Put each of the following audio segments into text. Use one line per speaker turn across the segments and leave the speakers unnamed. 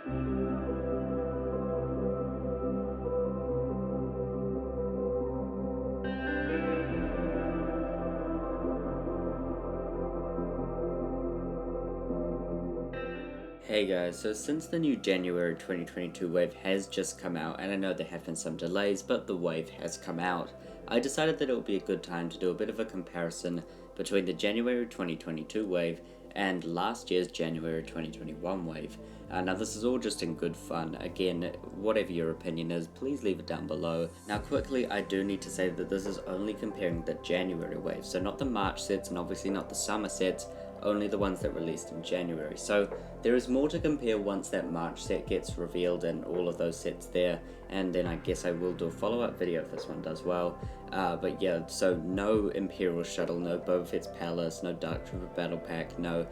Hey guys, so since the new January 2022 wave has just come out, and I know there have been some delays, but the wave has come out, I decided that it would be a good time to do a bit of a comparison between the January 2022 wave and last year's January 2021 wave. Now this is all just in good fun. Again, whatever your opinion is, please leave it down below. Now quickly, I do need to say that this is only comparing the January wave, so not the March sets and obviously not the summer sets, only the ones that released in January. So there is more to compare once that March set gets revealed and all of those sets there, and then I guess I will do a follow-up video if this one does well. But yeah, so no Imperial Shuttle, no Boba Fett's Palace, no Dark Trooper Battle Pack, no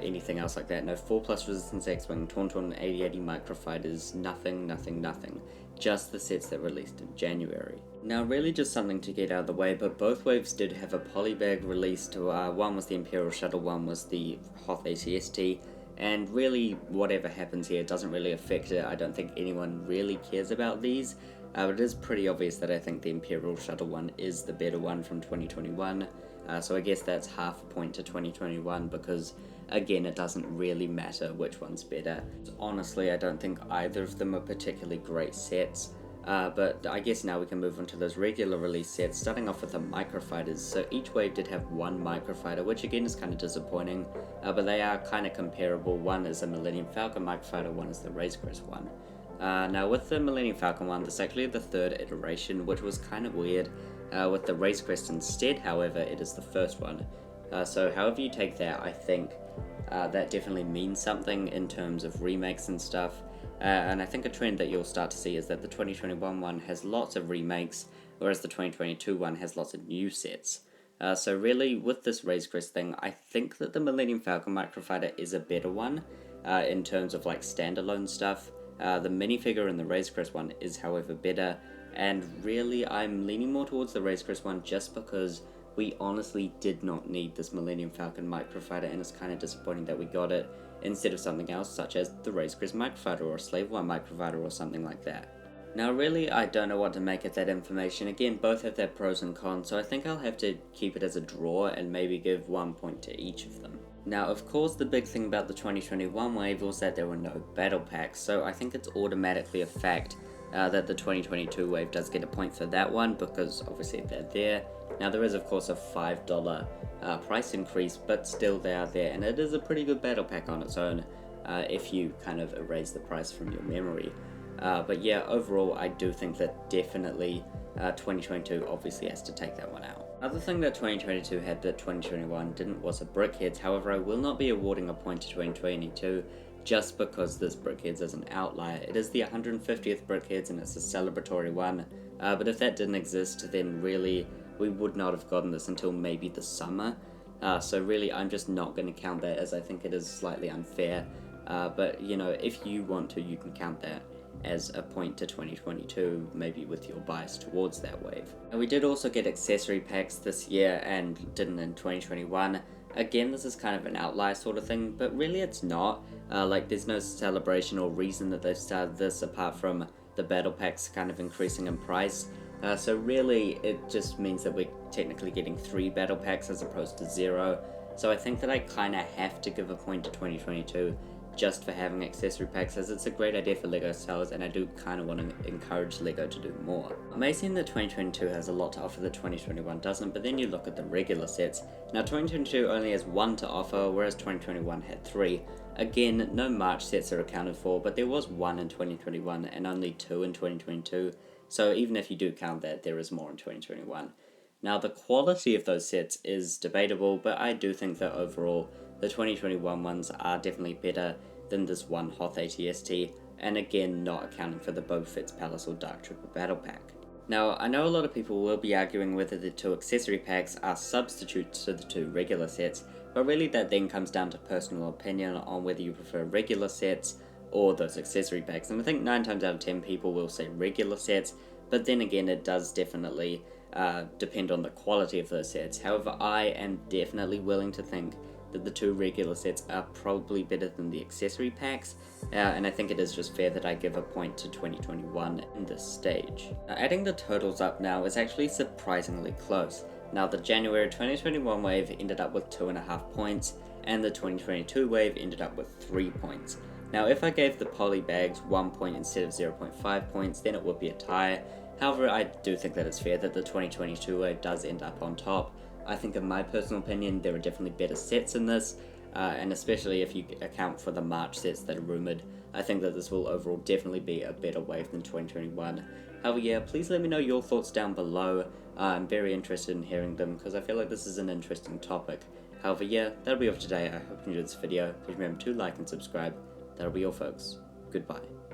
anything else like that, no 4+ Resistance X-Wing, Tauntaun 8080 Microfighters, nothing. Just the sets that released in January. Now really just something to get out of the way, but both waves did have a polybag released. One was the Imperial Shuttle, one was the Hoth AT-ST, and really whatever happens here doesn't really affect it. I don't think anyone really cares about these, but it is pretty obvious that I think the Imperial Shuttle one is the better one from 2021, so I guess that's half a point to 2021 because again, it doesn't really matter which one's better. Honestly, I don't think either of them are particularly great sets, but I guess now we can move on to those regular release sets, starting off with the Microfighters. So each wave did have one Microfighter, which again is kind of disappointing, but they are kind of comparable. One is a Millennium Falcon Microfighter, one is the Razor Crest one. Now with the Millennium Falcon one, this is actually the third iteration, which was kind of weird. With the Razor Crest instead, however, it is the first one. So however you take that, I think that definitely means something in terms of remakes and stuff. And I think a trend that you'll start to see is that the 2021 one has lots of remakes, whereas the 2022 one has lots of new sets. So really, with this Razor Crest thing, I think that the Millennium Falcon Microfighter is a better one in terms of like standalone stuff. The minifigure in the Razor Crest one is, however, better, and really I'm leaning more towards the Razor Crest one just because we honestly did not need this Millennium Falcon Microfighter, and it's kind of disappointing that we got it instead of something else such as the Razor Crest Microfighter or a Slave One Microfighter or something like that. Now really, I don't know what to make of that information. Again, both have their pros and cons, so I think I'll have to keep it as a draw and maybe give 1 point to each of them. Now, of course, the big thing about the 2021 wave was that there were no battle packs, so I think it's automatically a fact that the 2022 wave does get a point for that one, because obviously they're there. Now there is of course a $5 price increase, but still they are there, and it is a pretty good battle pack on its own if you kind of erase the price from your memory. But yeah, overall I do think that definitely 2022 obviously has to take that one out. Another thing that 2022 had that 2021 didn't was a Brickheads. However, I will not be awarding a point to 2022 just because this Brickheads is an outlier. It is the 150th Brickheads and it's a celebratory one, but if that didn't exist, then really we would not have gotten this until maybe the summer. So really I'm just not going to count that, as I think it is slightly unfair. But you know, if you want to, you can count that as a point to 2022, maybe with your bias towards that wave. And we did also get accessory packs this year and didn't in 2021. Again, this is kind of an outlier sort of thing, but really it's not. Like there's no celebration or reason that they've started this apart from the battle packs kind of increasing in price. So really it just means that we're technically getting 3 battle packs as opposed to 0. So I think that I kind of have to give a point to 2022 just for having accessory packs, as it's a great idea for LEGO sales, and I do kind of want to encourage LEGO to do more. Amazing that 2022 has a lot to offer that 2021 doesn't, but then you look at the regular sets. Now 2022 only has 1 to offer, whereas 2021 had 3. Again, no March sets are accounted for, but there was 1 in 2021 and only 2 in 2022, so even if you do count that, there is more in 2021. Now the quality of those sets is debatable, but I do think that overall the 2021 ones are definitely better than this one Hoth AT-ST, and again not accounting for the Boba Fett's Palace or Dark Trooper Battle Pack. Now I know a lot of people will be arguing whether the 2 accessory packs are substitutes to the 2 regular sets, but really that then comes down to personal opinion on whether you prefer regular sets or those accessory packs, and I think 9 times out of 10 people will say regular sets, but then again it does definitely depend on the quality of those sets. However, I am definitely willing to think that the 2 regular sets are probably better than the accessory packs, and I think it is just fair that I give a point to 2021 in this stage. Adding the totals up now is actually surprisingly close. Now the January 2021 wave ended up with 2.5 points, and the 2022 wave ended up with 3 points. Now if I gave the poly bags 1 point instead of 0.5 points, then it would be a tie. However, I do think that it's fair that the 2022 wave does end up on top. I think in my personal opinion, there are definitely better sets in this, and especially if you account for the March sets that are rumoured, I think that this will overall definitely be a better wave than 2021. However, yeah, please let me know your thoughts down below. I'm very interested in hearing them because I feel like this is an interesting topic. However, yeah, that'll be all for today. I hope you enjoyed this video. Please remember to like and subscribe. That'll be all, folks. Goodbye.